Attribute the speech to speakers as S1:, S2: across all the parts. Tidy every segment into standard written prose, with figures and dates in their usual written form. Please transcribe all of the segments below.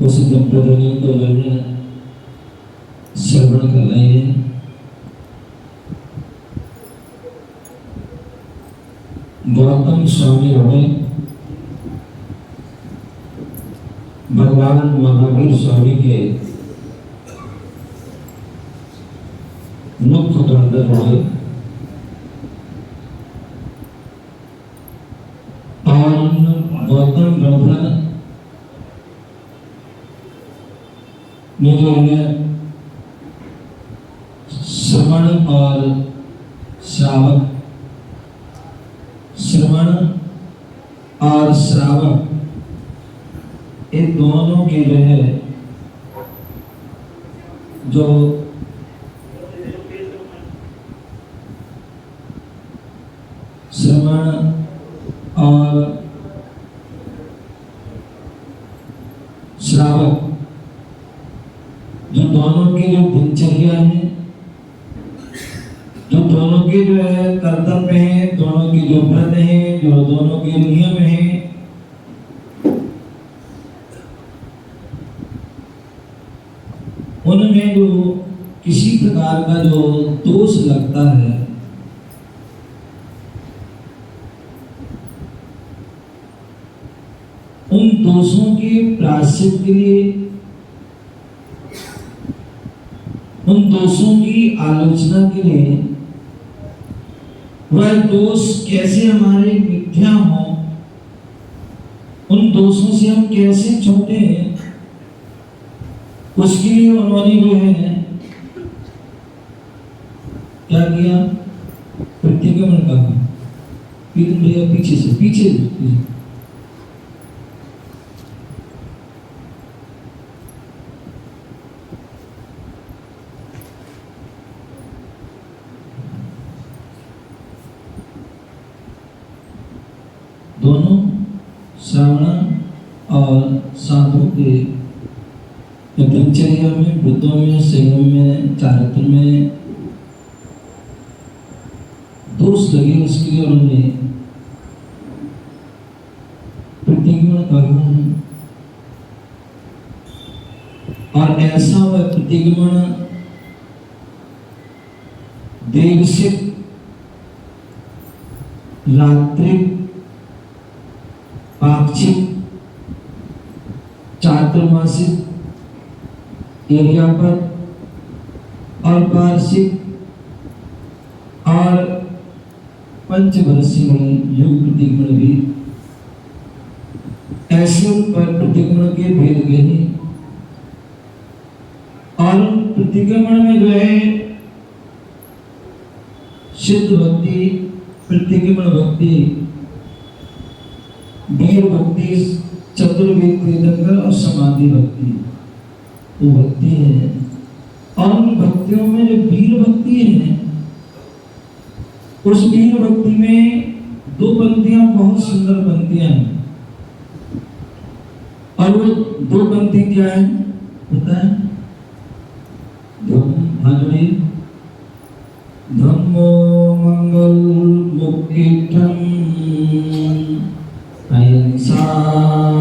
S1: उस दंपतियों को वर्णन श्रवण कर रहे हैं। गौतम स्वामी हुए, भगवान महावीर स्वामी के मुख्य कंदर हुए और गौतम ब्रह्मण ने जो है श्रवण और श्रावक, श्रवण और श्रावक ये दोनों के जो है जो श्रवण और श्रावक जो दोनों की जो दिनचर्या है, जो दोनों के जो है कर्तव्य है, दोनों की जो व्रत है, जो दोनों के नियम है, उनमें जो किसी प्रकार का जो दोष लगता है उन दोषों के प्रायश्चित के लिए, उन दोषों की आलोचना के लिए, वह दोष कैसे हमारे मिथ्या हो, उन दोषों से हम कैसे छूटे, उसके लिए उन्होंने जो है क्या किया, प्रतिक्रमण कहा। पीछे से पीछे दोनों श्रावण और साधु के दिनचर्या में, वृद्धों में, संयम में, चारित्र में दोष लगे, उसके लिए उन्होंने प्रतिक्रमण कहा। और ऐसा वह प्रतिक्रमण देवसिक, रात्रिक, पाक्षिक, चातुर्मासिक, एरियापद और वार्षिक और पंचवर्षीय युग प्रतिक्रमण भी, ऐसे पर प्रतिक्रमण के भेद गए। और प्रतिक्रमण में जो है सिद्ध भक्ति, प्रतिक्रमण भक्ति, वीर भक्ति, चतुर्वेद तीर्थंकर और समाधि भक्ति वो भक्ति है। और उन भक्तियों में जो वीर भक्ति है, उस वीर भक्ति में दो पंक्तियां बहुत सुंदर पंक्तियां हैं। और वो दो पंक्ति क्या है पता है? धम्मो मंगल मुक्तिठम अहिंसा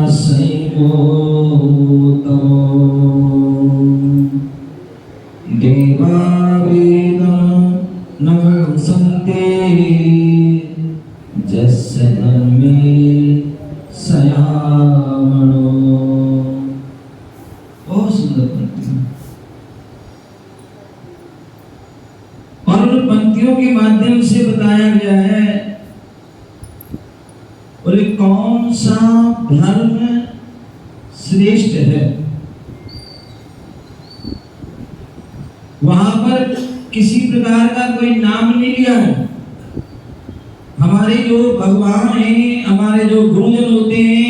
S1: संयमो तमो देवा वेदं न संते जस्य धर्मे सयामणो। बहुत सुंदर पंक्ति। और उन पंक्तियों के माध्यम से बताया गया है बोले कौन सा धर्म श्रेष्ठ है। वहां पर किसी प्रकार का कोई नाम नहीं लिया है। हमारे जो भगवान हैं, हमारे जो गुरुजन होते हैं,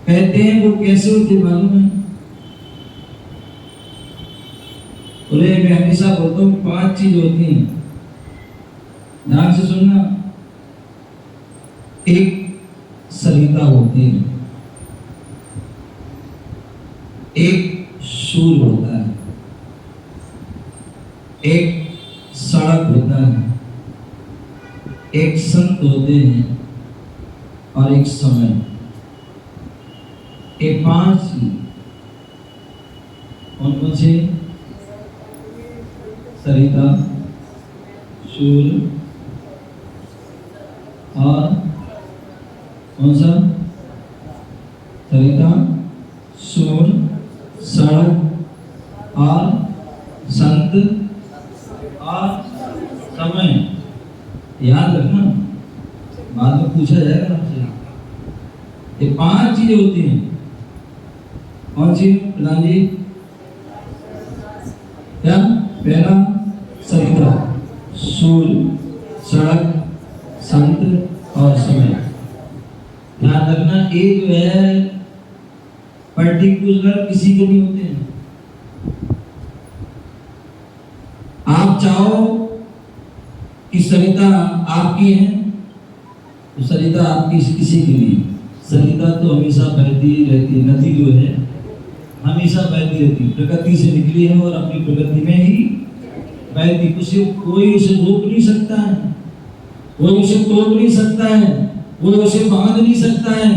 S1: कहते हैं वो कैसे होते मालूम है? बोले मैं हमेशा बोलता हूँ 5 चीज होती हैं, ध्यान से सुनना। एक सरिता होती है, एक सूर्य होता है, एक सड़क होता है, एक संत होते हैं और एक समय। ये 5 कौन कौन से? सरिता, शूल और कौन सा? सरिता, शूल, सड़क और संत और समय। याद रखना, बाद में पूछा जाएगा आपसे। ये 5 चीजें होती हैं। कौन सी प्रधान जी? क्या? पहला सरिता, शूल, सड़क, संत और समय। ध्यान रखना, ये जो है पर्टिकुलर किसी के नहीं होते हैं। आप चाहो कि सरिता आपकी है तो सरिता आपकी किसी के लिए। सरिता तो हमेशा बहती रहती है, नदी जो है हमेशा बहती रहती है, प्रकृति से निकली है और अपनी प्रकृति में ही बहती। कोई उसे रोक नहीं सकता है, कोई उसे तोड़ नहीं सकता है, कोई उसे बांध नहीं सकता है।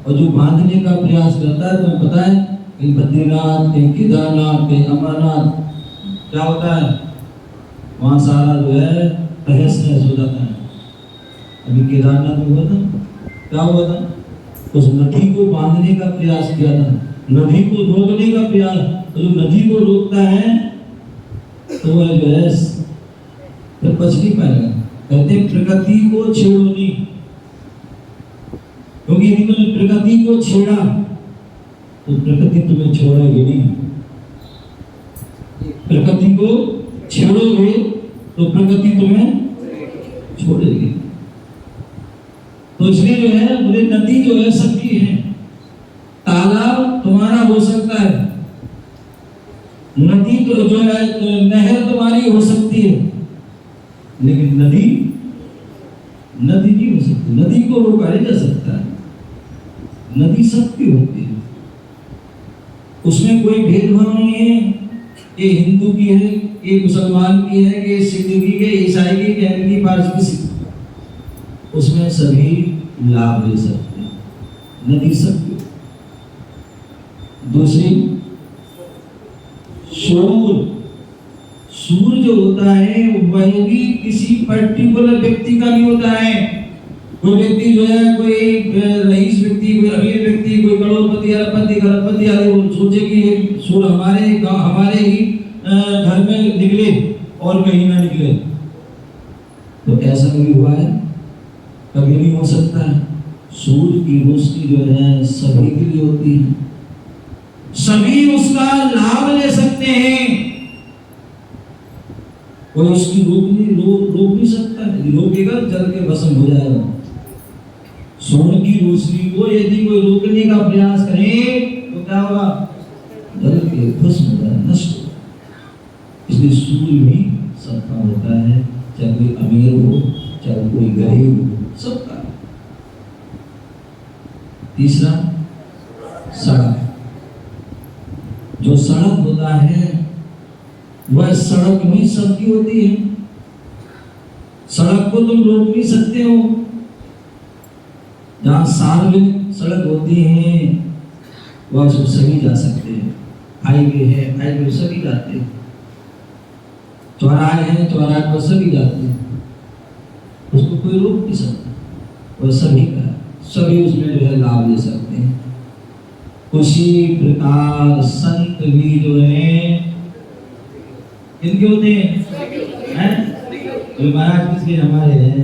S1: और जो बांधने का प्रयास करता है, तुम्हें पता है, कहीं बद्रीनाथ, कहीं केदारनाथ, कहीं अमरनाथ, क्या होता है वहां सारा जो है तहस नहस हो जाता है। अभी केदारनाथ में हुआ था, क्या हुआ था? उस नदी को बांधने का प्रयास किया था, नदी को रोकने का प्रयास। तो जो नदी को रोकता है तो वह जो है फिर बच नहीं पाएगा। कहते प्रकृति को छेड़ो नहीं, क्योंकि यदि तुमने प्रकृति को छेड़ा तो प्रकृति तुम्हें छोड़ेगी नहीं। प्रकृति को छेड़ोगे तो प्रकृति तुम्हें छोड़ेगी। तो इसलिए जो है बोले नदी जो है सबकी है। तालाब तुम्हारा हो सकता है, नदी तो जो है नहर तुम्हारी हो सकती है, लेकिन नदी नहीं हो सकती। नदी को रोका नहीं जा सकता है। नदी सबकी होती है, उसमें कोई भेदभाव नहीं है। ये हिंदू की है, ये मुसलमान की है, ये सिख की है, ईसाई की, जैन की, पारसी की, उसमें सभी लाभ ले सकते हैं। नदी सबकी। दूसरी सूर जो होता है वह भी किसी पर्टिकुलर व्यक्ति का नहीं होता है। कोई व्यक्ति जो है, कोई रईस व्यक्ति, कोई अमीर व्यक्ति, कोई करोड़पति, अरबपति, खरबपति आदि वो सोचे कि सूर हमारे ही घर में निकले और कहीं ना निकले, तो ऐसा भी हुआ है? कभी नहीं हो सकता है। सूर्य की रोशनी जो है सभी के लिए होती है, सभी उसका लाभ ले सकते हैं। कोई उसकी रोक नहीं सकता है। रोकेगा जल के भस्म हो जाएगा। सूर्य की रोशनी को यदि कोई रोकने का प्रयास करे तो क्या होगा? जल के भस्म हो जाएगा, नष्ट हो। इसलिए सूर्य भी सबका होता है, चाहे कोई अमीर हो, चाहे कोई गरीब हो, सबका। तीसरा सड़क। जो सड़क होता है वह सड़क भी सबकी होती है। सड़क को तुम रोक नहीं सकते हो। जहाँ सार्वजनिक सड़क होती है वह सभी जा सकते हैं। हाईवे है, हाईवे सभी जाते हैं। चौराहे हैं, चौराहे पर सभी जाते हैं। उसको कोई रोक नहीं सकता, वह सभी का, सभी उसमें जो है लाभ ले सकते हैं। उसी प्रकार संत भी जो है किनके होते हैं? तो महाराज किसके? हमारे हैं।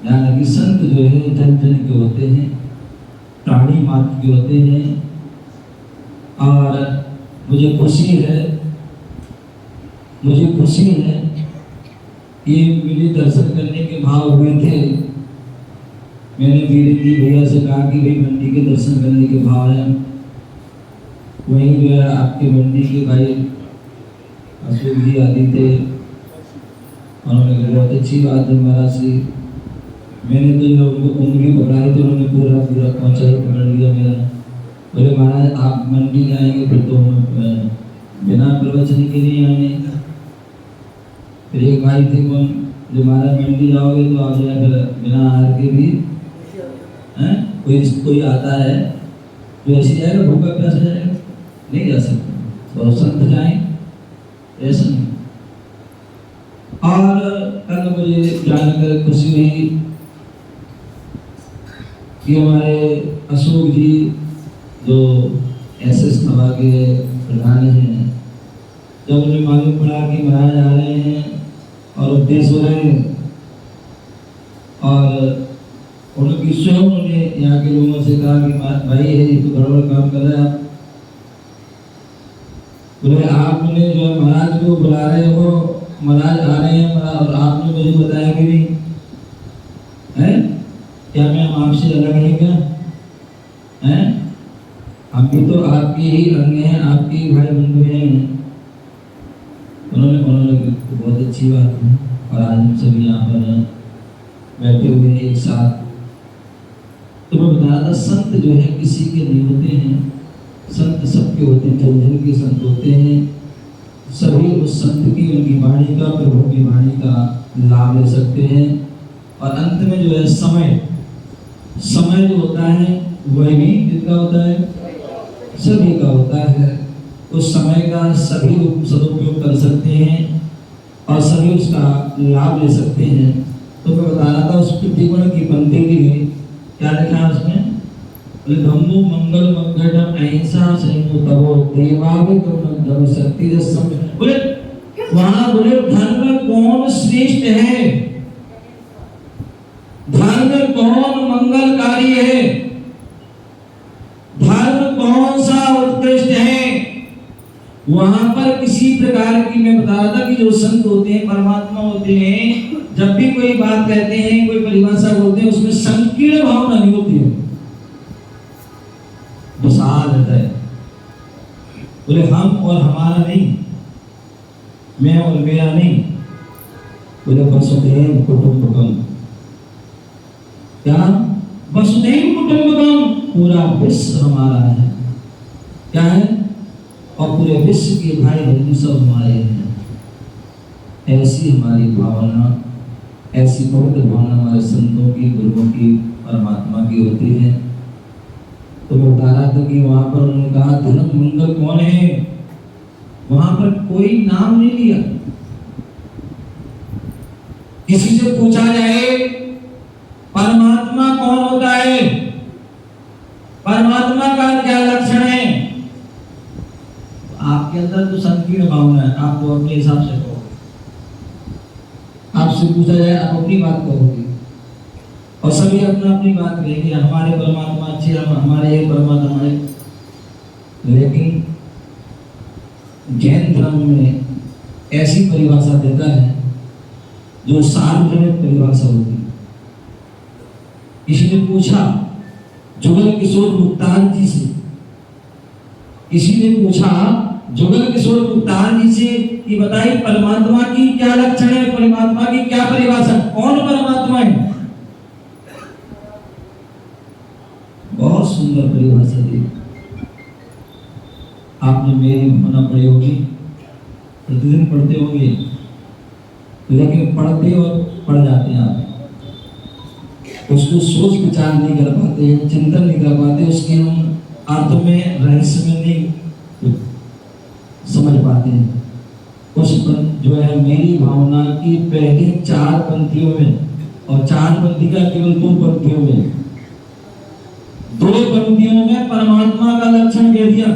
S1: यानी संत जो है जन जन के होते हैं, प्राणी मात्र के होते हैं। और मुझे खुशी है कि मुझे दर्शन करने के भाव हुए थे। मैंने वीरेंद्र भैया से कहा कि भाई मंडी के दर्शन करने के भाव है। वहीं जो है आपके मंडी के भाई अशोक जी आदि थे, उन्होंने कहा बहुत अच्छी बात है महाराज जी। मैंने तो जो उनको उंगली पकड़ाई तो उन्होंने पूरा पहुँचा पकड़ लिया मेरा। बोले महाराज आप मंडी आएंगे फिर तो हम बिना प्रवचन के नहीं आएंगे। फिर एक भाई थे कौन, जो महाराज मंडी जाओगे तो आप जो है बिना आहार के भी कोई आता है जो ऐसे जाएगा भूखा प्यासा जाएगा, नहीं जा सकता। तो संत जाए, ऐसा नहीं। और कल मुझे जानकर खुशी हुई कि हमारे अशोक जी जो एसएस सभा के प्रधान हैं, जब उन्हें मालूम पड़ा कि महाराज आ रहे हैं और उपदेश हो रहे हैं, और उनकी स्वयं उन्होंने यहाँ के लोगों से कहा कि भाई ये तो गड़बड़ काम कर रहे हैं आप, बोले आपने जो महाराज को बुला रहे हो, महाराज आ रहे हैं और आपने मुझे बताया कि नहीं है, क्या मैं आपसे अलग नहीं क्या हैं? हम भी तो आपके ही अंग हैं, आपके ही भाई बंधु हैं। उन्होंने बहुत अच्छी बात है। और आज हम सभी यहाँ पर बैठे हुए हैं एक साथ। तो मैं बता रहा था, संत जो है किसी के नहीं होते हैं, संत सबके होते हैं, जन जन के संत होते हैं। सभी उस संत की, उनकी वाणी का, प्रभु की वाणी का लाभ ले सकते हैं। और अंत में जो है समय जो होता है वह भी किसका होता है? सभी का होता है। उस समय का सभी सदुपयोग कर सकते हैं और सभी उसका लाभ ले सकते हैं। तो मैं बता रहा था, उस प्रतिगुण की पंक्ति के लिए क्या लिखा है उसमें? बोले धम्मो मंगल मंगलम अहिंसा संयम तपो देवावि गुण शक्ति जसम। बोले वहां बोले धर्म कौन श्रेष्ठ है, धर्म कौन मंगलकारी है, धर्म कौन सा उत्कृष्ट है। वहां पर किसी प्रकार की, मैं बता रहा था कि जो संत होते हैं, परमात्मा होते हैं, जब भी कोई बात कहते हैं, कोई परिभाषा बोलते हैं, उसमें संकीर्ण भावना नहीं होती है, विशाल हृदय। बोले हम और हमारा नहीं, मैं और मेरा नहीं, बोले वसुधैव कुटुंबकम। क्या? वसुधैव कुटुंबकम, पूरा विश्व हमारा है। क्या है? और पूरे विश्व के भाई बंधु सब हमारे हैं। ऐसी हमारी भावना, ऐसी पवित्र भावना हमारे संतों की, गुरुओं की, परमात्मा की होती है। तो मैं बता रहा था कि वहां पर उन्होंने कहा धर्म मंगल कौन है, वहां पर कोई नाम नहीं लिया। किसी से पूछा जाए परमात्मा कौन होता है, परमात्मा का क्या लक्षण है, आपके अंदर तो संकीर्ण भावना है, आप तो अपने हिसाब से कहोगे। आपसे पूछा जाए आप अपनी बात कहोगे और सभी अपना अपनी बात कहेंगे, हमारे परमात्मा अच्छे, हमारे ये परमात्मा है। लेकिन जैन धर्म में ऐसी परिभाषा देता है जो सार्वजनिक परिभाषा होती है। किसी ने पूछा जुगल किशोर मुक्तार जी से, किसी ने पूछा जुगल किशोर मुक्तार जी से कि बताइए परमात्मा की क्या लक्षण है, परमात्मा की क्या परिभाषा, कौन परमात्मा है? बहुत सुंदर परिभाषा दी। आपने मेरी भावना पढ़ी होगी, प्रतिदिन पढ़ते होंगे, लेकिन पढ़ते और पढ़ जाते हैं आप, उसको सोच विचार नहीं कर पाते हैं, चिंतन नहीं कर पाते, उसके हम अर्थ में, रहस्य में नहीं समझ पाते हैं। उस जो है मेरी भावना की पहली 4 पंक्तियों में, और 4 पंक्ति का केवल 2 पंक्तियों में, 2 पंक्तियों में परमात्मा का लक्षण कह दिया।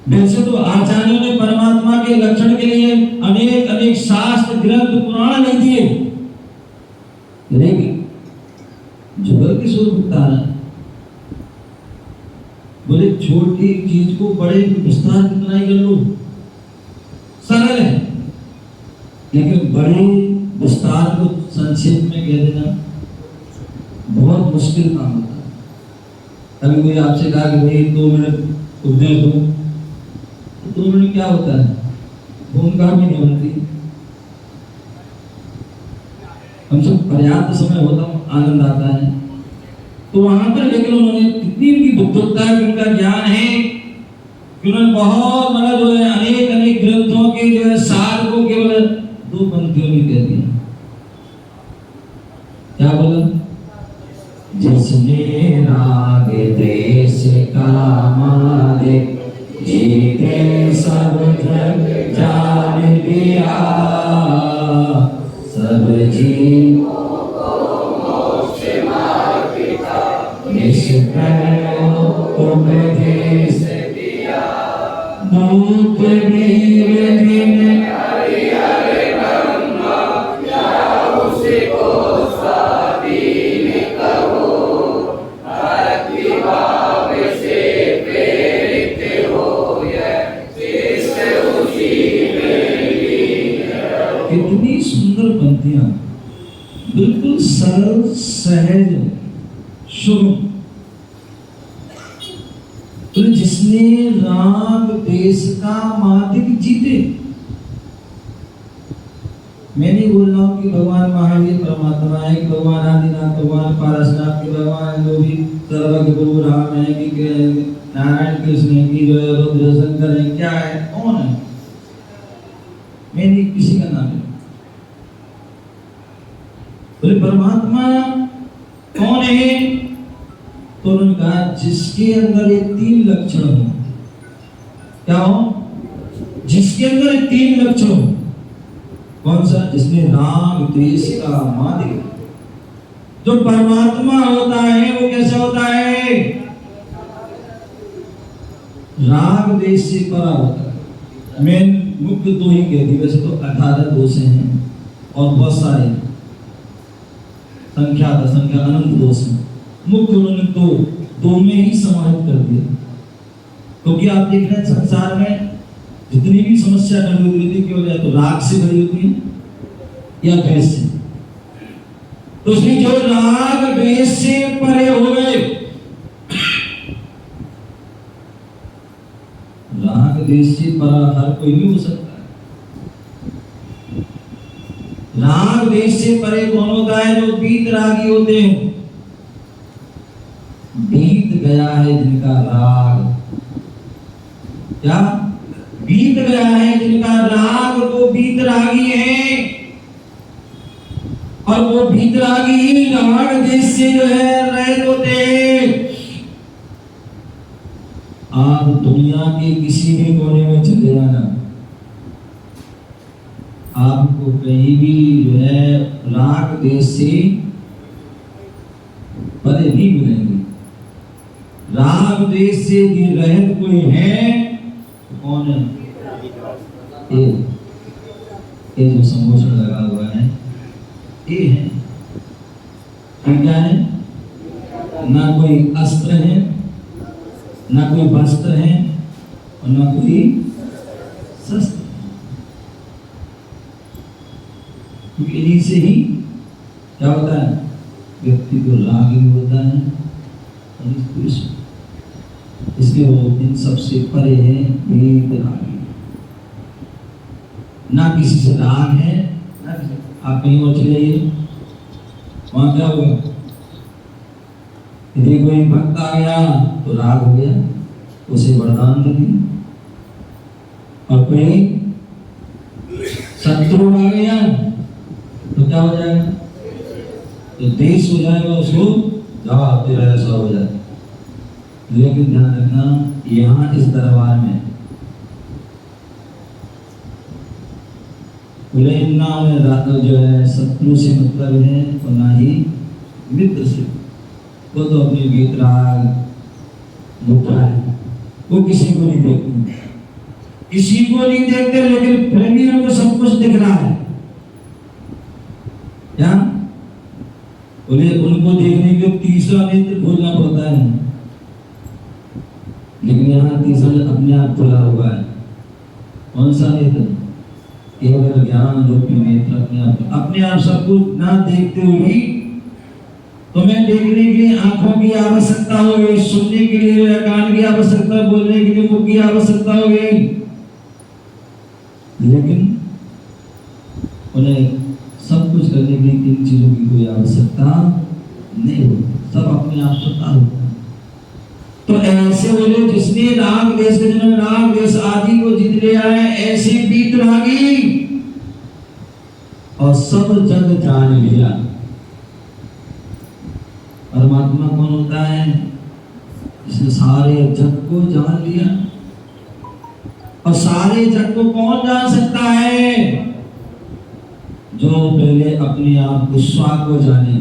S1: वैसे तो आचार्यों ने परमात्मा के लक्षण के लिए अनेक अनेक शास्त्र, ग्रंथ, पुराण नहीं दिए, लेकिन जुगल किशोर मुक्तार बोले छोटी चीज को बड़े विस्तार कितना ही कर लो, सरल है, लेकिन बड़े विस्तार को संक्षेप में कह देना बहुत मुश्किल काम होता है। कभी कोई आपसे कहा कि भाई 2 मिनट उपदेश दो, तो 2 मिनट क्या होता है, भूमिका भी नहीं बनती। हम सब पर्याप्त समय होता, आनंद आता है। तो वहां पर लेकिन उन्होंने कितनी उनकी बुद्धिमत्ता है, उनका ज्ञान है कि उन्होंने बहुत बड़ा जो है अनेक अनेक ग्रंथों के जो है सार को केवल 2 पंक्तियों में कह दिया। क्या बोला? जिसने राग दे मालिक, जीते सब जग जान लिया, सब जीवों को मोक्ष मार्ग दिखा, निष्प्रय उपदेश दिया। मूक वीर जिन हरि हरि ब्रह्मा, क्या उसको स्वाधीन कहो, भक्ति भाव से प्रेरित हो, चित्त उसी में लीन रहो। कितनी सुंदर पंक्तियां, बिल्कुल सरल सहज शुभ। तो जिसने राग देश का मादिक जीते, मैं नहीं बोल रहा हूं कि भगवान महावीर परमात्मा है, कि भगवान आदिनाथ, भगवान पारसनाथ के, भगवान जो भी सर्वज्ञ गुरु राम है, कि नारायण कृष्ण है, कि जो है रुद्र शंकर है, क्या है, कौन है, मैं नहीं किसी का नाम है। बोले परमात्मा कौन है? तो उन्होंने कहा जिसके अंदर ये तीन लक्षण हो। क्या हो? जिसके अंदर ये तीन लक्षण हो। कौन सा? जिसने राग द्वेष का मादिक। जो परमात्मा होता है वो कैसा होता है? राग द्वेष से परा होता है। मैं मुख्य दो ही कहती, वैसे तो 18 दोष हैं और बहुत सारे संख्या अनंत दोष हैं। मुख्य उन्होंने दो में ही समाहित कर दिया, क्योंकि आप देख रहे हैं संसार में जितनी भी समस्या खड़ी होती है, क्यों या तो राग से खड़ी होती है या द्वेष से। तो उसमें जो राग द्वेष से परे हो गए, राग द्वेष से परा हर कोई भी हो सकता है। राग द्वेष से परे कौन होता है? जो बीत रागी होते हैं। बीत गया है जिनका राग, क्या बीत गया है जिनका राग, वो बीत रागी है। और वो बीत रागी ही राग देश से जो है रहित होते हैं। आप दुनिया के किसी भी कोने में चले जाना, आपको कहीं भी जो है राग देश से परे नहीं मिलेंगे। राग द्वेष से रहित कोई है तो कौन है? ये जो संभूषण लगा हुआ है ये है। क्या है? ना कोई अस्त्र है, ना कोई वस्त्र है और ना कोई शस्त्र, क्योंकि इन्हीं से ही क्या होता है? व्यक्ति को राग भी होता है और इसके वो इन सबसे परे है वेद रागी। ना किसी से राग है, ना आप कहीं और चले जाइए, वहां क्या होगा? यदि कोई भक्त आ गया तो राग हो गया, उसे वरदान दे दिया। और कोई शत्रु आ गया तो क्या हो जाएगा? तो देश हो जाएगा, उसको जाओ तेरा ऐसा हो जाए। लेकिन ध्यान रखना, यहाँ इस दरबार में ना जो है शत्रु से मतलब है और ना ही मित्र से। वो तो अपने गीत राग मुठा है, वो किसी को नहीं देखते, किसी को नहीं देखते, लेकिन फिर भी उनको सब कुछ दिख रहा है। क्या बोले? उनको देखने के तीसरा नेत्र खोलना पड़ता है, लेकिन यहाँ तीसरा अपने आप खुला हुआ है। कौन सा नेत्र? केवल ज्ञान रूपी नेत्र अपने आप सब कुछ ना देखते हुए तुम्हें देखने के लिए आंखों की आवश्यकता हो गई, सुनने के लिए कान की आवश्यकता, बोलने के लिए मुख की आवश्यकता हो गई, लेकिन उन्हें सब कुछ करने के लिए तीन चीजों की कोई आवश्यकता नहीं होती, सब अपने आप स्वतः होता है। तो ऐसे बोले जिसने राग देश के जिन्होंने राग देश आदि को जीत लिया है, ऐसे बीत रागी और सब जग जान लिया। परमात्मा कौन होता है? इसने सारे जग को जान लिया। और सारे जग को कौन जान सकता है? जो पहले अपने आप विश्वा को जाने,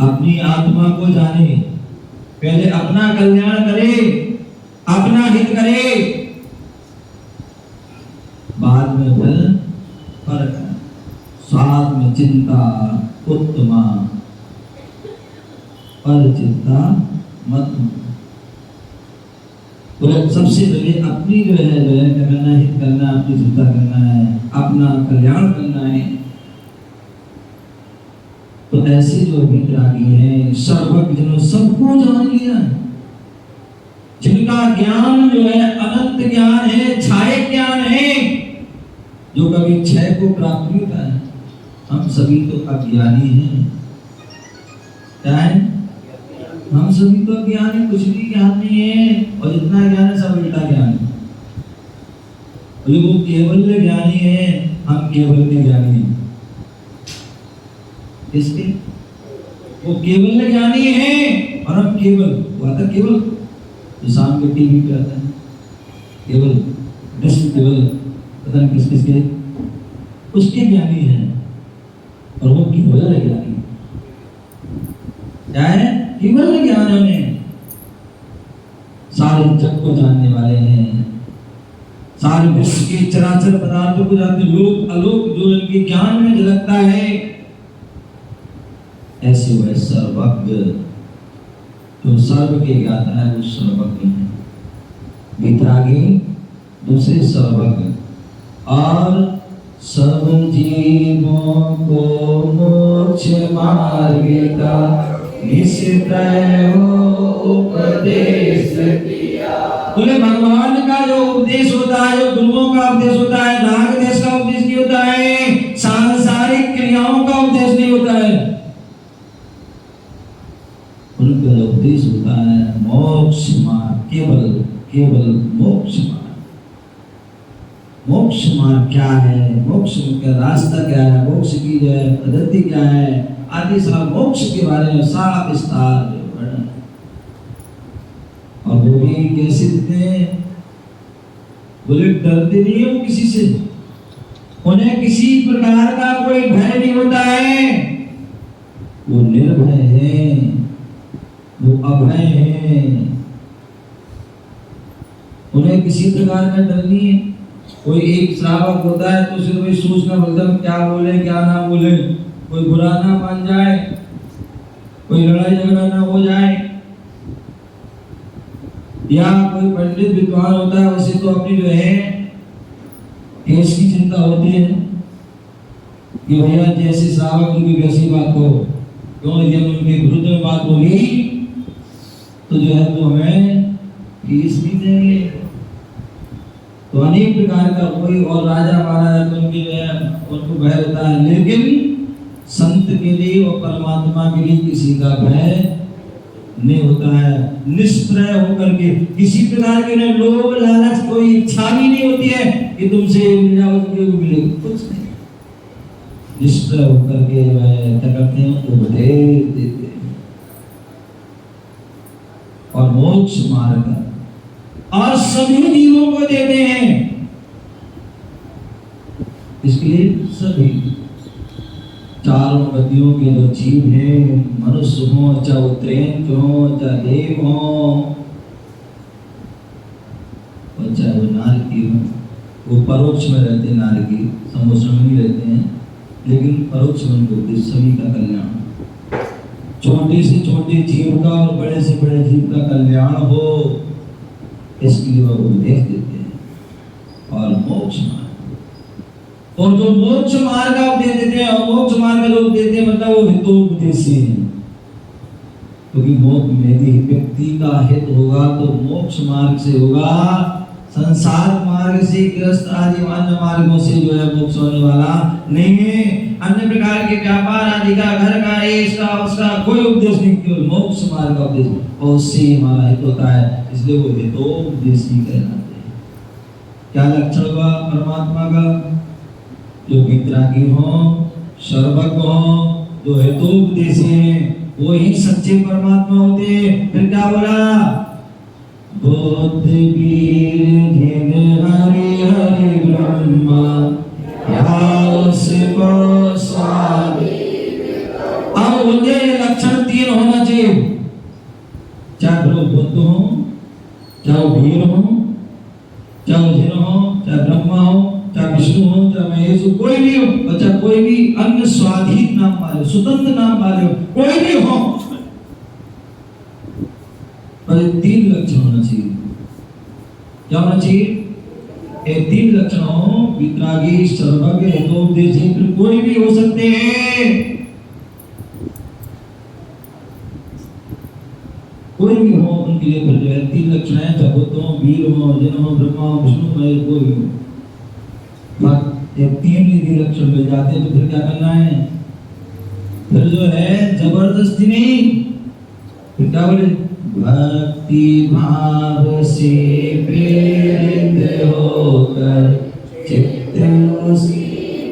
S1: अपनी आत्मा को जाने, पहले अपना कल्याण करे, अपना हित करे, बाद में फिर फर्क। साथ में चिंता उत्तमा, पर चिंता मत। तो सबसे पहले अपनी जो है करना, हित करना, अपनी चिंता करना है, अपना कल्याण करना है। तो ऐसे जो वितरागी हैं, सर्वज्ञ, जिन्होंने सबको जान लिया, जिनका ज्ञान जो है अनंत ज्ञान है, क्षय ज्ञान है, जो कभी क्षय को प्राप्त नहीं होता है। हम सभी तो अज्ञानी हैं। क्या है? हम सभी तो अज्ञानी, कुछ भी ज्ञान नहीं है। और जितना ज्ञान है सब उल्टा ज्ञान है। और वो केवल ज्ञानी है, हम केवल के ज्ञानी हैं। इसके वो केवल ज्ञानी है और हम केवल, वो आता केवल जो शाम को टीवी पे आता है, केवल केवल पता नहीं किस किस के, उसके ज्ञानी है। और वो केवल ज्ञानी क्या है? केवल ज्ञान में सारे जग को जानने वाले हैं, सारे विश्व के चराचर पदार्थों को जानते, लोक अलोक जो इनके ज्ञान में झलकता है। ऐसे वह सर्वज्ञ, जो सर्व के ज्ञाता है, वो सर्वज्ञ है। वितरागी दूसरे सर्वज्ञ। और सब जीवों को मोक्ष मार्ग का निश्चय हो उपदेश दिया। बोले भगवान का जो उपदेश होता है, जो गुरुओं का उपदेश होता है, नाग देश का उपदेश नहीं होता है, सांसारिक क्रियाओं का उपदेश नहीं होता है। उनका उपदेश होता है मोक्ष मार्ग, केवल केवल मोक्ष मार्ग। मोक्ष मार्ग क्या है, मोक्ष का रास्ता क्या है, मोक्ष की जो है पद्धति क्या है, आदि सब मोक्ष के बारे में साफ विस्तार वर्णन। और वो भी कैसे देते हैं? बोले डरते नहीं है वो किसी से, उन्हें किसी प्रकार का कोई भय नहीं होता है, वो निर्भय है, वो अभय है, उन्हें किसी प्रकार का डर नहीं है। कोई एक श्रावक होता है तो सिर्फ सोचना पड़ता है क्या बोले क्या ना बोले, कोई बुरा ना मान जाए, कोई लड़ाई झगड़ा ना हो जाए। या कोई पंडित विद्वान होता है, वैसे तो अपनी जो है केस की चिंता होती है कि भैया जैसे श्रावक उनकी वैसी बात हो, क्यों यदि उनके विरुद्ध में बात होगी तो जो है वो हमें केस नहीं देंगे। तो अनेक प्रकार का कोई और राजा महाराजा तो उनकी जो है उनको भय होता है, लेकिन संत के लिए और परमात्मा के लिए किसी का भय नहीं होता है। निष्प्रय होकर के किसी प्रकार के न लोभ लालच, कोई इच्छा भी नहीं होती है कि तुमसे मिल जाओ, मिले कुछ नहीं। निष्प्रय होकर के वह क्या करते हैं, उपदेश देते हैं। और मोक्ष मार्ग और सभी जीवों को देते हैं। इसके लिए सभी चारों गतियों के जो जीव हैं, मनुष्य हो चाहे उत्रैन हो चाहे देव हो और चाहे वो नारकी हो, वो परोक्ष में रहते हैं, नारकी समुद्र में नहीं रहते हैं, लेकिन परोक्ष में उनको सभी का कल्याण, छोटे से छोटे जीव का और बड़े से बड़े जीव का कल्याण हो, इसके लिए वो उपदेश देते हैं। और मोक्ष मार्ग, और जो मोक्ष मार्ग का उपदेश देते हैं, और मोक्ष मार्ग का जो उपदेश देते हैं मतलब वो हितोपदेश है। क्योंकि मोक्ष में यदि व्यक्ति का हित होगा तो मोक्ष मार्ग से होगा, संसार मार्ग से, गृहस्थ आदि अन्य मार्गों से जो है मोक्ष होने वाला नहीं है। अन्य प्रकार के व्यापार आदि का, घर का, इसका उसका कोई उपदेश नहीं, केवल मोक्ष मार्ग का उपदेश, और उससे हमारा हित होता है, इसलिए वो हितोपदेशी कहलाते हैं। क्या लक्षण हुआ परमात्मा का? जो वितरागी हो, सर्वज्ञ हो, जो हितोपदेशी हैं, वो ही सच्चे परमात्मा होते। फिर क्या बोला, बुद्ध वीर जिन हरि हरि ब्रह्मा यास को स्वामी। अब बोलते लक्षण 3 होना चाहिए, चाहे वो बुद्ध हो, चाहे वीर हो, चाहे जिन हो, चाहे ब्रह्मा हो, चाहे विष्णु हो, चाहे महेश हो, कोई भी हो, और चाहे कोई भी अन्य स्वाधीन नाम वाले, स्वतंत्र नाम वाले हो, कोई भी हो, पर 3 लक्षण होना चाहिए। क्या होना चाहिए? ये 3 लक्षण हो, वितरागी, सर्वज्ञ, हितोपदेशी, फिर कोई भी हो सकते हैं, कोई भी हो उनके लिए फिर जो है 3 लक्षण है, चाहे बुद्ध हो, वीर हो, जिन हो, ब्रह्मा हो, विष्णु महेश, कोई भी हो। जब 3 यदि लक्षण मिल जाते हैं तो फिर क्या करना है? फिर जो है जबरदस्ती नहीं, फिर क्या बोले, भक्ति भाव से प्रेरित होकर चित्त उसी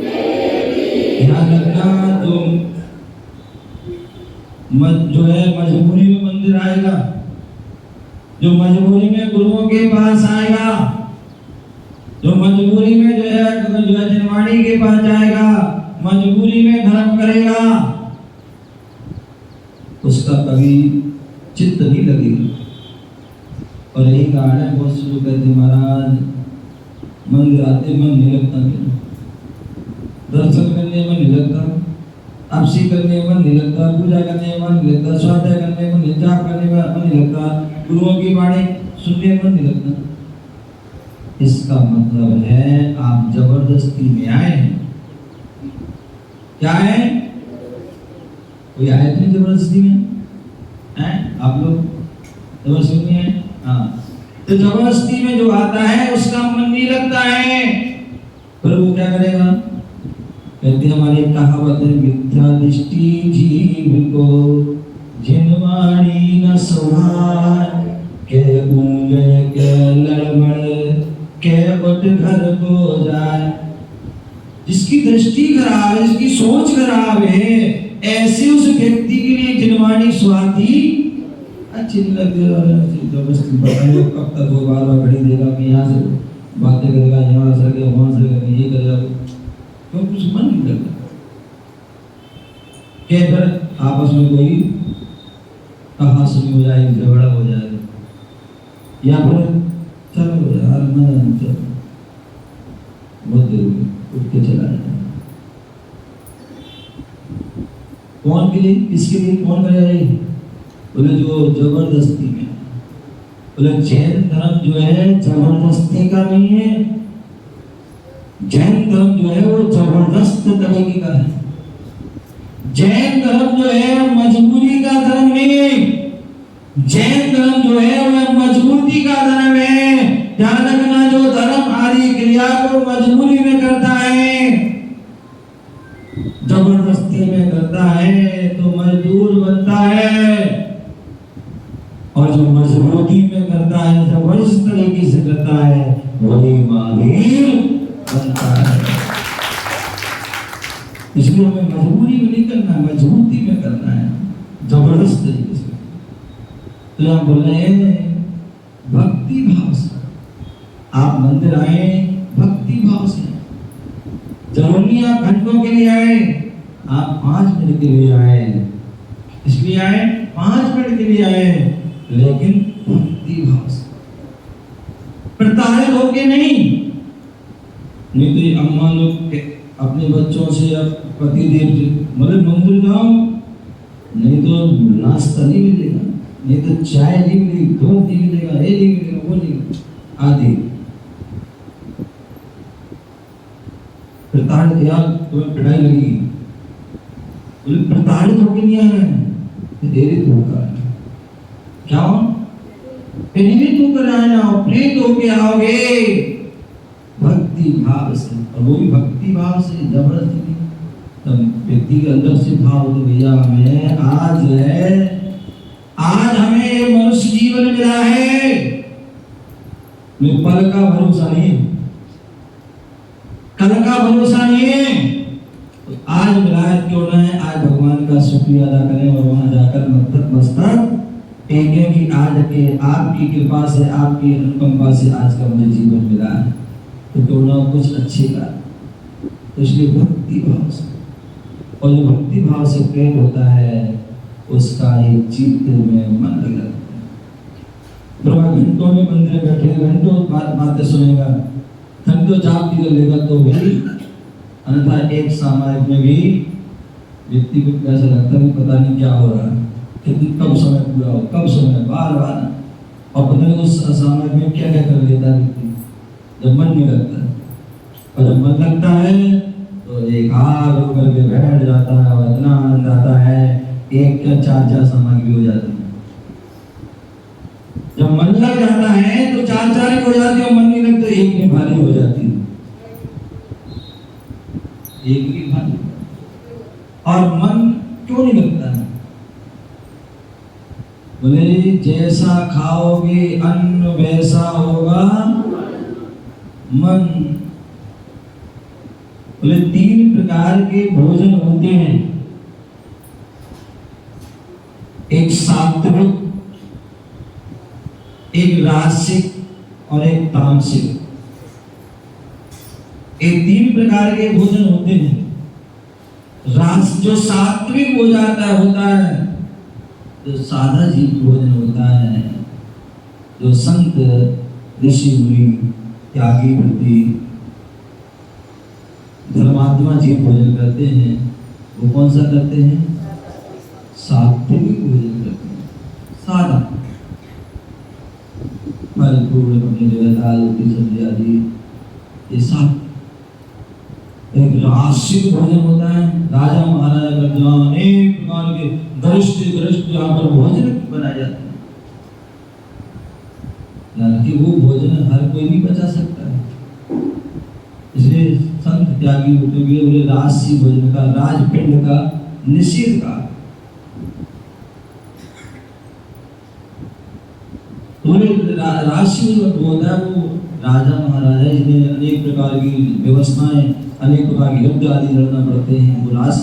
S1: में ध्यान रखना। तुम जो है मजबूरी में मंदिर आएगा, जो मजबूरी में गुरुओं के पास आएगा, जो मजबूरी में जो है जनवाणी के पास जाएगा, मजबूरी में धर्म करेगा, उसका कभी चित्त नहीं लगेगा। और यही कारण है बहुत से लोग कहते महाराज मंदिर आते मन नहीं लगता, दर्शन करने मन नहीं लगता, आपसी करने मन नहीं लगता, पूजा करने मन नहीं लगता, स्वाध्याय करने मन नहीं, जाप करने मन नहीं लगता, गुरुओं की वाणी सुनने मन नहीं लगता। इसका मतलब है आप जबरदस्ती में आए हैं। क्या है? कोई आए थे जबरदस्ती में? हैं? आप लोग जबरदस्ती में हैं? हाँ, तो जबरदस्ती में जो आता है उसका मन नहीं लगता है, फिर वो क्या करेगा? कहते हमारी कहावत है, मिथ्या दृष्टि जीव को जिनवाणी न सुहाए, के गूंगे के लड़बड़ के उठ घर को जाए। जिसकी दृष्टि खराब है, जिसकी सोच खराब है, ऐसे उस व्यक्ति के लिए जिनवाणी स्वाति अच्छी नहीं लगती। जबरदस्ती बताइए कब तक वो बार बार घड़ी देगा कि यहाँ से बातें करेगा, यहाँ से करेगा, वहाँ से करेगा, ये करेगा, क्यों कुछ मन नहीं करता। क्या फिर आपस में कोई कहासुनी हो जाएगी, झगड़ा हो जाएगा, या फिर चलो यार मन चलो बहुत देर उठ के चला जाए। कौन के लिए, किसके लिए, कौन करेगा? बोले जो जबरदस्ती में। बोले जैन धर्म जो है जबरदस्ती का नहीं है, जैन धर्म जो है वो जबरदस्त तरीके का है। जैन धर्म जो है मजबूरी का धर्म नहीं, जैन धर्म जो है वह मजबूती का धर्म है। ध्यान रखना, जो धर्म आदि क्रिया को मजबूरी में करता है, जबरदस्ती में करता है तो मजदूर बनता है, और जो मजबूती में करता है, जबरदस्त तरीके से करता है, वही महावीर बनता है। इसलिए हमें मजबूरी में नहीं करना, मजबूती में करना है, जबरदस्त तरीके से। तो आप बोल रहे हैं भक्ति भाव से आप मंदिर आए, भक्ति भाव से। जरूरी आप घंटों के लिए आए, आप 5 मिनट के लिए आए, इसलिए आए 5 मिनट के लिए आए, लेकिन भक्ति भाव से, प्रताड़ित होके नहीं तो अम्मा लोग अपने बच्चों से या पति देव से मतलब मंदिर जाओ, नहीं तो नाश्ता नहीं मिलेगा, नहीं तो चाय नहीं मिलेगी, दूध नहीं मिलेगा, ये नहीं मिलेगा, वो नहीं आदि। प्रताड़ित, यार तुम्हें पिटाई लगेगी, बोले प्रताड़ित होके नहीं आ रहे हैं, प्रेरित होकर क्या प्रेरित होकर आना, प्रेरित होके आओगे भक्ति भाव से, और वो भी भक्ति भाव से, जबरदस्ती। तब व्यक्ति के अंदर से भाव तो भैया हमें आज है, आज हमें मनुष्य जीवन मिला है, पल का भरोसा नहीं, कल का भरोसा नहीं है, तो आज विलायत क्यों ना है, आज भगवान का शुक्रिया अदा करें और वहां जाकर मस्तक टेकें कि आज के आपकी कृपा से, आपकी अनुकंपा से आज का मुझे जीवन मिला है, तो क्यों ना कुछ अच्छे का। तो इसलिए भक्ति भाव से, और जो भक्ति भाव से प्रेम होता है उसका एक चित्त में मन लग जाता है। प्रभा घंटों में मंदिर में बैठे घंटों बातें सुनेगा, घंटों जाप भी कर लेगा, तो भी अन्यथा एक सामायिक में भी व्यक्ति को कैसा लगता है पता नहीं क्या हो रहा है, कितनी कब समय पूरा हो, कब समय बार बार, और पता नहीं उस सामायिक में क्या क्या कर लेता है व्यक्ति जब मन नहीं लगता है। और जब मन लगता है तो एक आग होकर के बैठ जाता है और इतना आनंद आता है, एक क्या चार चार सामग्री हो जाती है। जब मन लग जाता है तो चार चार हो जाती है, मन नहीं लगता एक में भारी हो जाती है, एक भी भारी। और मन क्यों नहीं लगता है? बोले जैसा खाओगे अन्न वैसा होगा मन। बोले तीन प्रकार के भोजन होते हैं, एक सात्विक, एक राजसिक और एक तामसिक। ये तीन प्रकार के भोजन होते हैं। जो सात्विक हो जाता है होता है जो सादा जीव भोजन होता है, जो संत ऋषि मुनि त्यागी वृत्ति धर्मात्मा जीव भोजन करते हैं, वो कौन सा करते हैं? सात्विक भोजन करते हैं, सादा फल फूल अपने जो है दाल रोटी सब्जी आदि, ये सात। एक राजसिक भोजन होता है, राजा महाराजा करते हैं, अनेक प्रकार के गरिष्ठ यहाँ पर भोजन बनाए जाते हैं, कि वो भोजन हर कोई नहीं बचा सकता है। इसलिए संत त्यागी होते हुए बोले राजसी भोजन का, राजपिंड का निषेध का। राजसी भोजन होता है वो राजा महाराजा जिन्हें अनेक प्रकार की व्यवस्थाएं, अनेक प्रकार के युद्ध आदि लड़ना पड़ते हैं, वो राज।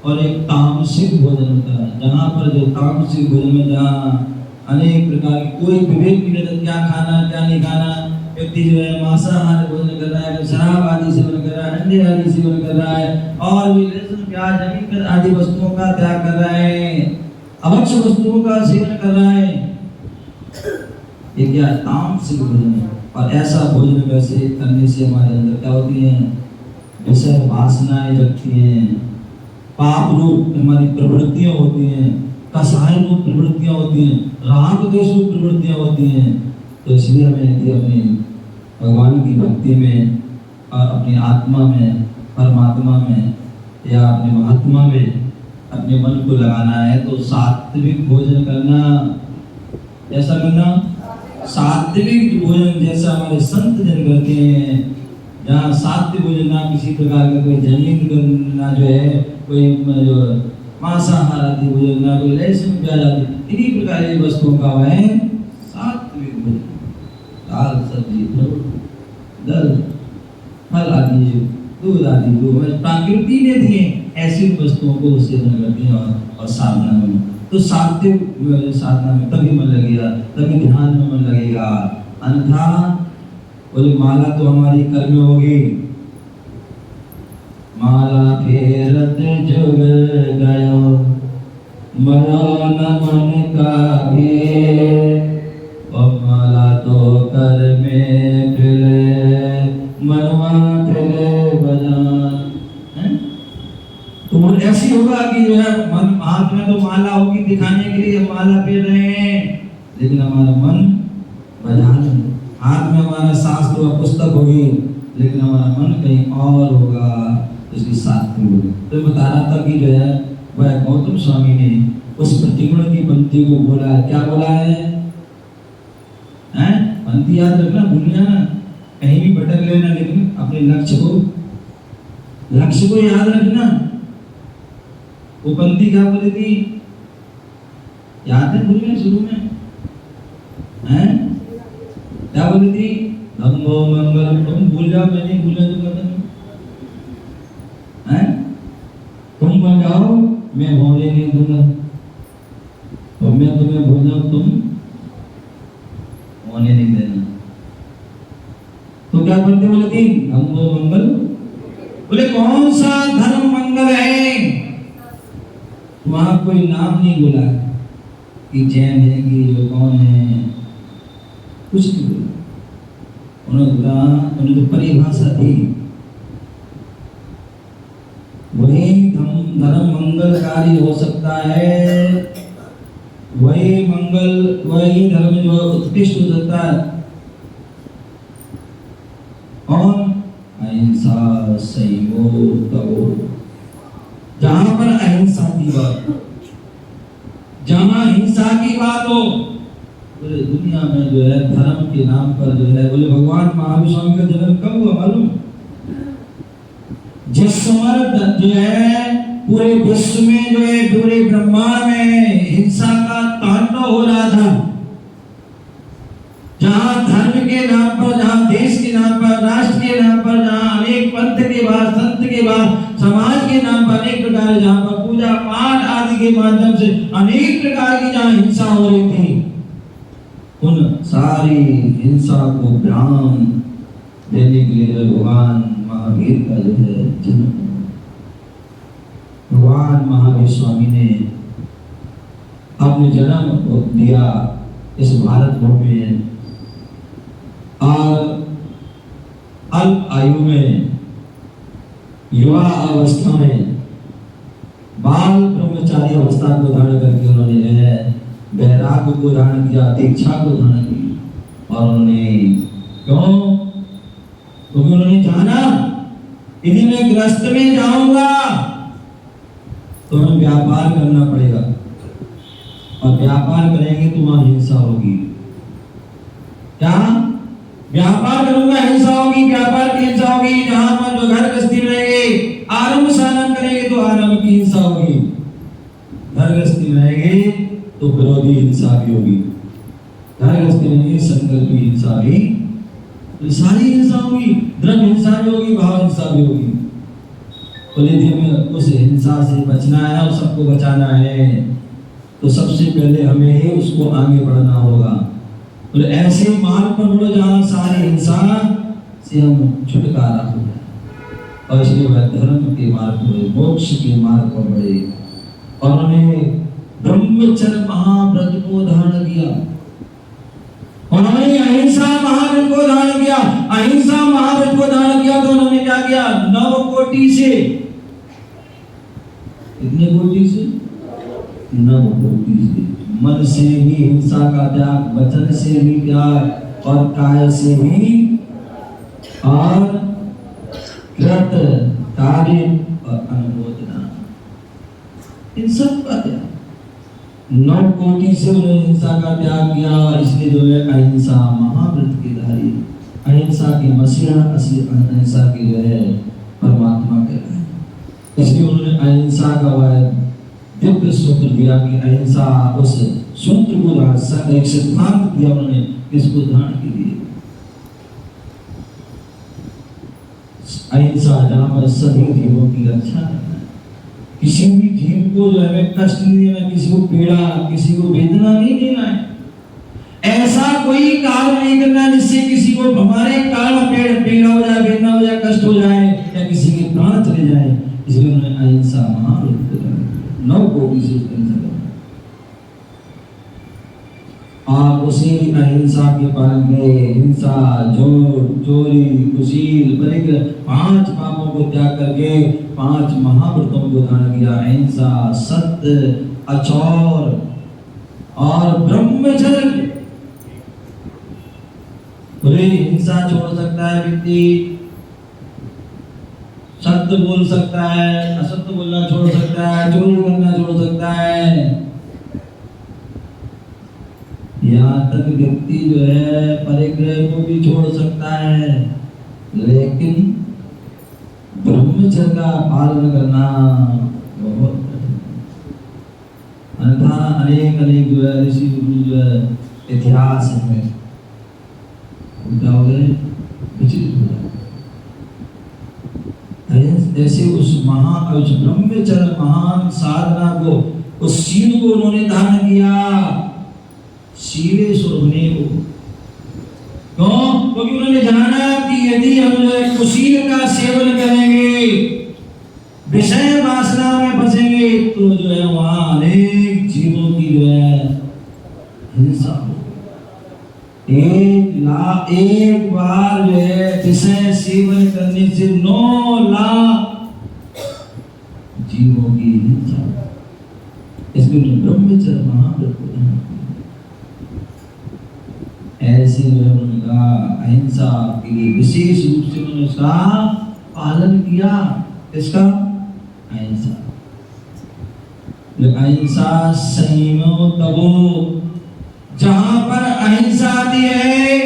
S1: और एक तामसिक भोजन होता है, जहाँ पर जो तामसिक भोजन में जहाँ अनेक प्रकार की कोई विवेक नहीं रहता, क्या खाना क्या नहीं खाना। व्यक्ति जो है मांसाहार भोजन कर रहा है, शराब आदि सेवन कर रहा है, अंडे आदि सेवन कर रहा है, और भी लहसुन प्याज जमीन आदि वस्तुओं का त्याग कर रहा है, अभक्ष्य वस्तुओं का सेवन कर रहा है। ये क्या तामसिक भोजन है। और ऐसा भोजन वैसे करने से हमारे अंदर क्या होती है? विषय वासनाएं जगती हैं, पाप रूप हमारी प्रवृत्तियां होती हैं, कसाय रूप प्रवृत्तियां होती हैं, राग द्वेष रूप प्रवृत्तियां होती हैं। तो इसलिए हमें यदि अपनी भगवान की भक्ति में और अपनी आत्मा में, परमात्मा में या अपने महात्मा में अपने मन को लगाना है तो सात्विक भोजन करना। ऐसा करना सात्विक भोजन जैसा हमारे संत जन करते हैं, जहाँ सात्विक भोजन ना किसी प्रकार का कोई जमीन ना जो है कोई जो मांसाहार आदि भोजन, ना कोई लहसुन प्याज आदि, इन्हीं प्रकार की वस्तुओं का है सात्विक भोजन। दाल सब्जी दल फल आदि दूध आदि जो प्रकृति ने दिए ऐसी वस्तुओं को सेवन करते हैं और साधना में। तो सात्विक साधना में तभी मन लगेगा, तभी ध्यान में मन लगेगा। अन्यथा बोले माला तो हमारी कर्म में होगी, माला फेरत जुग गयो मरो न मन का भी, और माला तो कर में फिरे मनवा फिरे बजान। तो ऐसी होगा कि जो है मन हाथ में तो माला होगी दिखाने के लिए माला पहन रहे हैं, लेकिन हमारा मन बजा नहीं। हाथ में हमारा शास्त्र और पुस्तक होगी लेकिन हमारा मन कहीं और होगा, इसकी साथ में होगी। तो बता रहा था कि जो है वह गौतम स्वामी ने उस प्रतिगुण की पंक्ति को बोला है। क्या बोला है? पंक्ति याद रखना, भूलिया ना, कहीं भी भटक लेना, लेकिन अपने लक्ष्य को याद रखना। वो पंक्ति क्या बोली थी? याद है? भूल गए शुरू में? हैं? क्या बोली थी? धम्मो मंगलम। तुम भूल जाओ, मैं नहीं भूला तो पता नहीं। हैं? जाओ, मैं होने नहीं दूंगा। तो मैं तुम्हें भूल जाऊं, तुम होने नहीं देना। तो क्या करते बोले तीन, हम वो मंगल। बोले कौन सा धर्म मंगल है? वहां कोई नाम नहीं बोला कि जैन है कि जो कौन है, कुछ नहीं बोला। उन्होंने तो परिभाषा दी, वही धर्म मंगलकारी हो सकता है, वही धर्म जो उत्कृष्ट हो सकता है। और अहिंसा संयमो तपो, जहां पर अहिंसा की बात, जहां हिंसा की बात हो, पूरे दुनिया में जो है धर्म के नाम पर जो है, बोले भगवान महावीर स्वामी का जन्म कब हुआ मालूम? जिस समय जो है पूरे विश्व में जो है, पूरे ब्रह्मांड में हिंसा का तांडव हो रहा था, जहां धर्म के नाम पर, जहां देश के नाम पर, राष्ट्र के नाम पर, जहां अनेक पंथ के बाद, संत के बाद, समाज के नाम पर अनेक प्रकार, जहां पर पूजा पाठ आदि के माध्यम से अनेक प्रकार की जहां हिंसा हो रही थी, उन सारी हिंसा को विराम देने के लिए भगवान महावीर का जो है जन्म, भगवान महावीर स्वामी ने अपने जन्म दिया इस भारत भूमि में। और अल्प आयु में, युवा अवस्था में, बाल ब्रह्मचारी अवस्था को धारण करके उन्होंने जो है वैराग्य को धारण किया, दीक्षा को धारण की। और उन्होंने क्यों? क्योंकि उन्होंने जाना यदि मैं ग्रस्त में जाऊंगा तो हमें व्यापार करना पड़ेगा, और व्यापार करेंगे तो वहां हिंसा होगी। क्या व्यापार करूंगा हिंसा होगी, व्यापार की हिंसा होगी। जहां पर जो घर गृहस्थी रहेंगे, आरंभ साधन करेंगे तो आरंभ की हिंसा होगी, घर गृहस्थी रहेंगे तो विरोधी हिंसा भी होगी, घर गृहस्थी रहेंगे संकल्प की हिंसा भी, तो सारी हिंसा होगी, द्रव्य हिंसा भी होगी, भाव हिंसा भी होगी। तो यदि हमें उस हिंसा से बचना है और सबको बचाना है, तो सबसे पहले हमें ही उसको आगे बढ़ना होगा। तो ऐसे मार्ग पर बढ़ो जहां सारी हिंसा से हम छुटकारा हो जाए, और इसलिए वह धर्म के मार्ग पर, मोक्ष के मार्ग पर बढ़े। और उन्हें ब्रह्मचर्य महाव्रत को धारण किया, उन्होंने अहिंसा महाव्रत को धारण किया। अहिंसा महाव्रत को धारण किया तो उन्होंने क्या किया? 9 कोटि से, कितने कोटि से? 9 कोटि से। मन से भी हिंसा का त्याग, वचन से भी त्याग, और काय से भी, और कृत कार्य और अनुमोदना, इन सब का त्याग। 9 कोटि से उन्होंने हिंसा का त्याग किया। इसलिए जो है अहिंसा महाव्रत के धारी, अहिंसा के मसीहा, अहिंसा के जो है परमात्मा कहलाए। इसलिए उन्होंने अहिंसा का वह दिव्य सूत्र दिया कि अहिंसा, उस सूत्र को एक सिद्धांत दिया उन्होंने, इसको धारण के लिए अहिंसा, जहां पर सभी जीवों की रक्षा करना है, किसी भी जीव को जो है कष्ट नहीं देना, किसी को पीड़ा, किसी को वेदना नहीं देना है, ऐसा कोई कार्य नहीं करना जिससे किसी को हमारे कारण पीड़ा हो जाए, वेदना हो जाए, कष्ट हो जाए, या किसी के प्राण चले जाए। इसलिए उन्होंने अहिंसा महाव्रत को 9 कोटि से और उसी अहिंसा के पालन में हिंसा, झूठ, चोरी, कुशील, परिग्रह, 5 पापों को त्याग करके 5 महाव्रतों को धारण किया। अहिंसा, सत्य, अचौर और ब्रह्मचर्य। पूरी हिंसा छोड़ सकता है व्यक्ति, सत्य बोल सकता है, असत्य बोलना छोड़ सकता है, चोरी करना छोड़ सकता है। यहाँ तक व्यक्ति जो है परिग्रह को भी छोड़ सकता है, लेकिन ब्रह्मचर्य का पालन करना बहुत कठिन है। अन्यथा अनेक जो है ऋषि गुरु जो है इतिहास में क्या हो गए, विचलित हो जाए। ऐसे उस ब्रह्मचर्य महान साधना को, उस शील को उन्होंने धारण किया। शीले सुरभने को क्यों? क्योंकि उन्होंने जाना कि यदि हम जो है कुशील का सेवन करेंगे, विषय वासना में फंसेंगे, तो जो है वहां अनेक जीवों की जो है हिंसा हो। एक बार जो है विषय सेवन करने से 9 लाख जीवों की हिंसा। इसलिए ब्रह्मचर्य महाव्रत को ऐसे जो है उनका अहिंसा के लिए विशेष रूप से उन्होंने उसका पालन किया। इसका अहिंसा, अहिंसा संयमो तबो, जहां पर अहिंसा आती है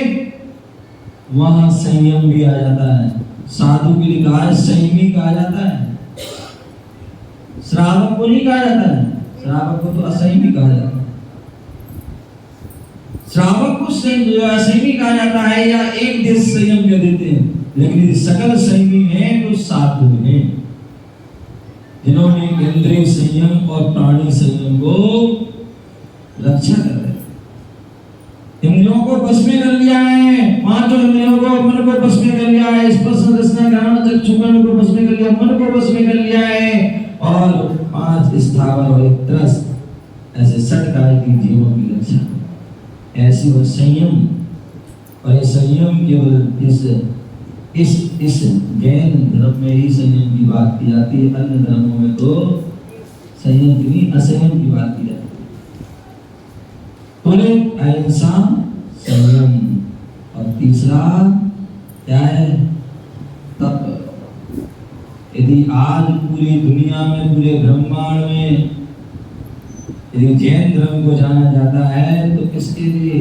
S1: वहां संयम भी आ जाता है। साधु के लिए कहा है संयमी कहा जाता है, श्रावक को नहीं कहा जाता है। श्रावक को तो असंयमी कहा जाता है। श्रावक को संयमी कहा जाता है या एक देश संयम कह देते हैं, लेकिन सकल संयमी है तो साधु है, जिन्होंने इंद्रिय संयम और प्राणी संयम को रक्षा कर रहे, इंद्रियों को बस में कर लिया है। 5 इंद्रियों को, मन को बस में कर लिया है। स्पर्श रसना घ्राण चक्षु कर्म को बस में कर लिया, मन को बस में कर लिया है, और 5 स्थावर और 1 त्रस्त, ऐसे 6 काय की जीवों की रक्षा। ऐसी वह संयम, और ये संयम केवल इस जैन धर्म में ही संयम की बात की जाती है। अन्य धर्मों में तो संयम की नहीं, असंयम की बात की जाती है। तो अहिंसा, संयम, और तीसरा क्या है? तप। यदि आज पूरी दुनिया में, पूरे ब्रह्मांड में यदि जैन धर्म को जाना जाता है तो किसके लिए?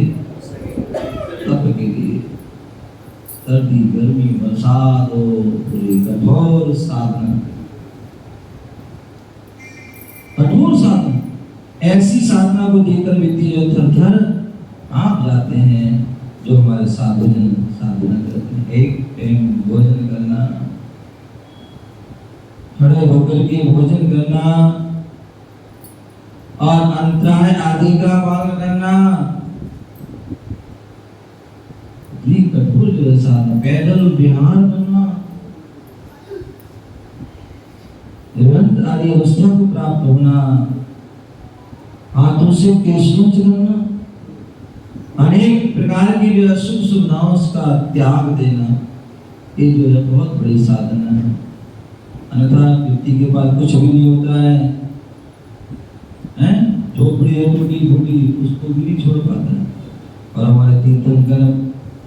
S1: तप के लिए। सर्दी, गर्मी, बरसात हो, पूरी कठोर साधना, कठोर साधना। ऐसी साधना को देखकर व्यक्ति जो थर-थर कांप जाते हैं। जो हमारे साधुजन साधना करते हैं, एक टाइम भोजन करना, खड़े होकर के भोजन करना, और अंतराय आदि का पालन करना, ये कठोर जो है साधना। पैदल विहार करना, निरंतर आदि अवस्था को प्राप्त होना, हाथों से केशों चलना, अनेक प्रकार की जो सुख सुविधाओं का त्याग देना, ये जो है बहुत बड़ी साधना है। अन्यथा व्यक्ति के पास कुछ भी नहीं होता है, झोपड़ी है टूटी फूटी, उसको भी नहीं छोड़ पाता है। और हमारे तीर्थंकर,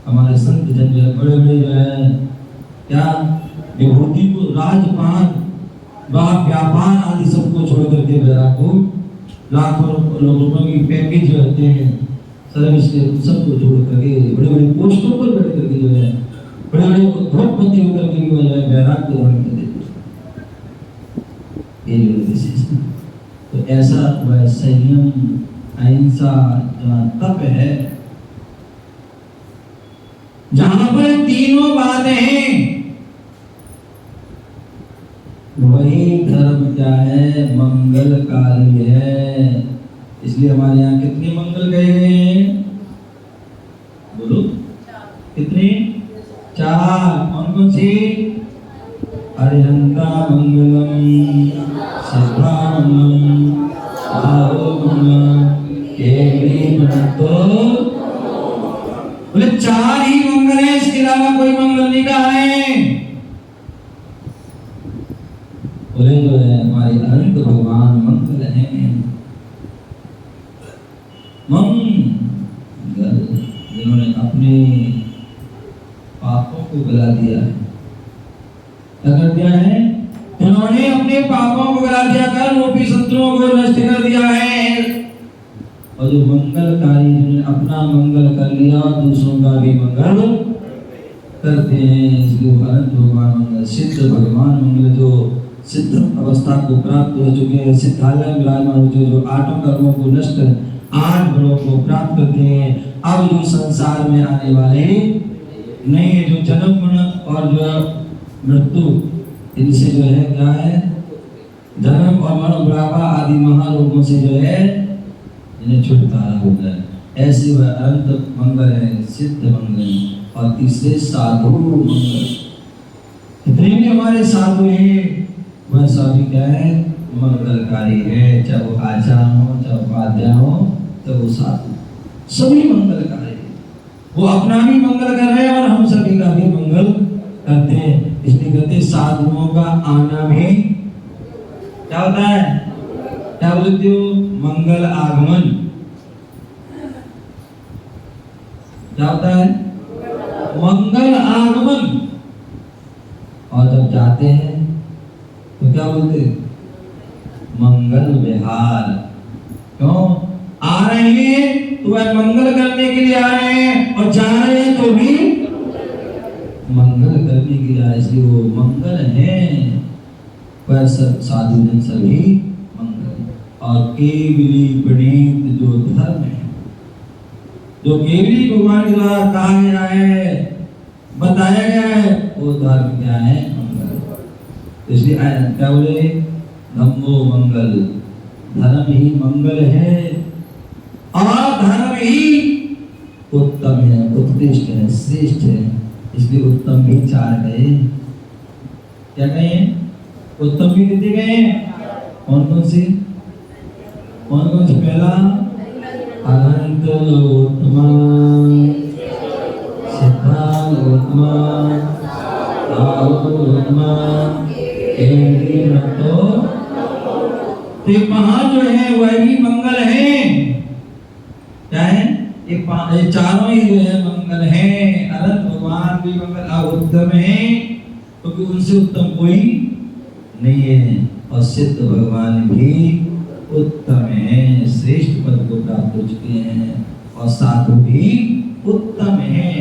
S1: हमारे संत जन जो है बड़े बड़े जो है क्या विभूति को, राजपान, व्यापार आदि सबको छोड़ करके बैरागपुर लाखों रुपयों की पैकेज जो होते हैं सर्विस के, सबको छोड़ करके बड़े बड़े पोस्टों पर बैठ करके जो है बड़े बड़े उद्योगपति होकर के जो है बैराग को धारण कर देते। ये जो विशेषता, तो ऐसा वह संयम, अहिंसा, जहाँ तप है, जहां पर तीनों बातें हैं, वही धर्म क्या है? मंगलकारी है। इसलिए हमारे यहाँ कितने मंगल गए हैं? बोलो कितने? 4। कौन कौन से? अरिहंता मंगलम, सिद्धा मंगलम, सारो मंगलम, केवली मंतो। बोले 4 ही मंगल है, इसके अलावा कोई मंगल नहीं कहा है। बोले जो है हमारे अनंत भगवान मंगल हैं। मंगल, जिन्होंने अपने पापों को गला दिया है। क्या कर दिया है? जिन्होंने अपने पापों को गला दिया, कर्म रूपी शत्रुओं को नष्ट कर दिया है। और जो मंगलकारी, जिन्होंने अपना मंगल कर लिया, दूसरों का भी मंगल करते हैं। इसलिए अनंत भगवान मंगल, सिद्ध भगवान मंगल, जो सिद्ध अवस्था को प्राप्त हो चुके हैं, सिद्धालय विराजमान हो चुके, जो 8 कर्मों को नष्ट, 8 गुणों को प्राप्त करते हैं। अब जो संसार में आने वाले नहीं, जो जन्म गुण और जो मृत्यु इनसे जो है क्या है, जन्म और मरण बुढ़ापा आदि महारोगों से जो है इन्हें छुटकारा होता है। ऐसे वह अनंत मंगल है, सिद्ध मंगल और तीसरे साधु मंगल। जितने भी हमारे साधु हैं वह सभी क्या है, मंगलकारी है। चाहे वो आचार्य हो, चाहे उपाध्याय हो, चाहे वो साधु, सभी मंगलकारी है। वो अपना भी मंगल कर रहे हैं और हम सभी का भी मंगल करते हैं। इसलिए कहते साधुओं का आना भी क्या होता है, क्या बोलते हो, मंगल आगमन। क्या होता है, मंगल आगमन। और जब जाते हैं तो क्या बोलते, मंगल विहार। क्यों आ रहे हैं, तो वह मंगल करने के लिए आ रहे हैं, और जा रहे हैं तो भी मंगल करने के लिए आए। इसलिए वो मंगल है। वह सब साधु जन सभी मंगल। और केवली प्रणीत जो धर्म है, जो केवली भगवान के द्वारा कहा गया है, बताया गया है, वो धर्म क्या है, मंगल। इसलिए क्या बोले, धम्मो मंगल, धर्म ही मंगल है और धर्म ही उत्तम है, उत्कृष्ट है, श्रेष्ठ है। इसलिए उत्तम भी चार गए। क्या कहे, उत्तम भी कितने गए, कौन कौन से, कौन कौन से, पहला अनंत उत्तम, सिद्धांत उत्तम, तो वहां जो है वह भी मंगल है। क्या है, ये चारों ही जो है मंगल है। अनंत भगवान भी मंगल उत्तम है, क्योंकि उनसे उत्तम कोई नहीं है। और सिद्ध भगवान भी उत्तम है, श्रेष्ठ पद को प्राप्त हो चुके हैं। और साधु भी उत्तम है,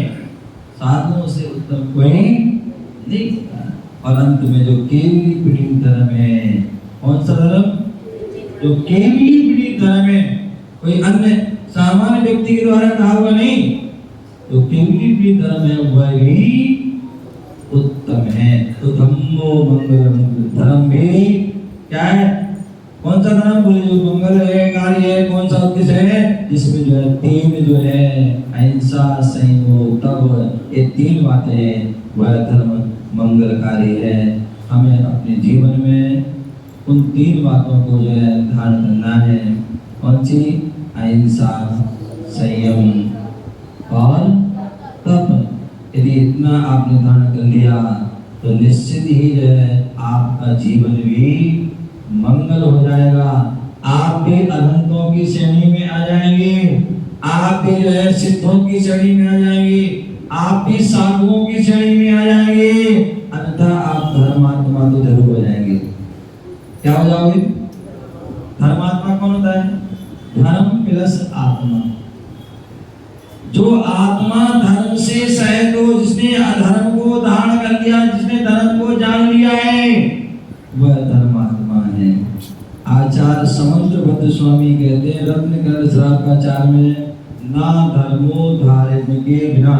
S1: साधुओं से उत्तम कोई नहीं होता। और अंत में जो केवली पीढ़ी धर्म है, कौन सा धर्म, जो केवली पीढ़ी धर्म है, कोई अन्य सामान्य व्यक्ति के द्वारा कहा हुआ नहीं, जो केवली पीढ़ी धर्म है वह भी उत्तम है। तो धम्मो मंगलम, धर्म भी क्या है, कौन सा धर्म बोले, जो मंगल है, कार्य है, कौन सा उत्कृष्ट है, जिसमें जो है तीन जो है अहिंसा, संयम, तप, ये तीन बातें हैं, वह धर्म मंगलकारी है। हमें अपने जीवन में उन तीन बातों को जो है धारण करना है। कौन सी, अहिंसा, संयम और तप। यदि इतना आपने धारण कर लिया तो निश्चित ही जो है आपका जीवन भी मंगल हो जाएगा। आप भी अनंतों की श्रेणी में आ जाएंगे, आप भी जो है सिद्धों की श्रेणी में आ जाएंगे, आप भी साधुओं की श्रेणी में आ जाएंगे। अन्यथा आप धर्मात्मा तो जरूर हो जाएंगे। क्या हो जाओगे, धर्मात्मा कौन होता है, धर्म प्लस आत्मा। जो आत्मा धर्म से सहित हो, जिसने अधर्म को धारण कर लिया, जिसने धर्म को जान लिया है, वह धर्मात्मा है। आचार्य समुद्रभद्र स्वामी कहते हैं रत्नकर्ण श्रावकाचार्य में, ना धर्मो धार्य के बिना।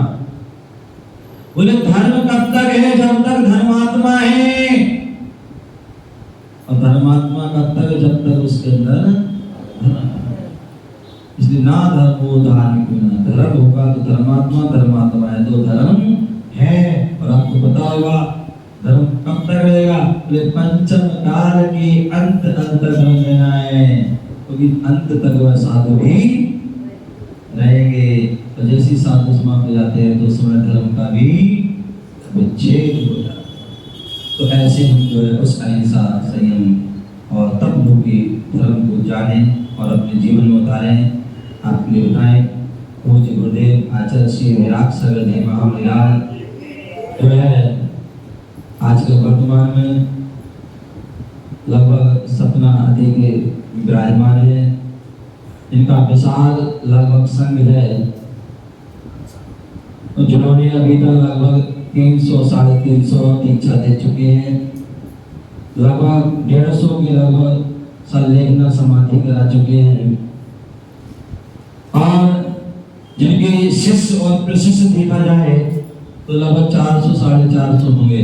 S1: बोले धर्म कब तक है, जब तक धर्मात्मा है। और धर्मात्मा कब तक, जब तक उसके अंदर धर्म। इसलिए ना धर्मो धार्मिक बिना, धर्म होगा तो धर्मात्मा, धर्मात्मा है तो धर्म है। और आपको पता होगा धर्म कब तक रहेगा, बोले पंचम काल के अंत तक धर्म रहना है, क्योंकि अंत तक वह साधु भी रहेंगे। तो जैसे साधु समाप्त हो जाते हैं तो समय धर्म का भी विच्छेद हो जाता है। तो ऐसे हम जो है उस अहिंसा, संयम और तप रूपी धर्म को जाने और अपने जीवन में उतारें। आपके लिए बताएं, पूज्य गुरुदेव आचार्य श्री विराग सागर जी महामनिलाल जो है आज के वर्तमान में लगभग 17 आदि के विराजमान है। इनका विशाल लगभग संघ है, जिन्होंने अभी तक लगभग 300 साढ़े 300 दीक्षा दे चुके हैं। लगभग 150 के लगभग संलेखना समाधि करा चुके हैं। और जिनके शिष्य और प्रशिष्य देखा जाए तो लगभग 400 साढ़े 400 होंगे।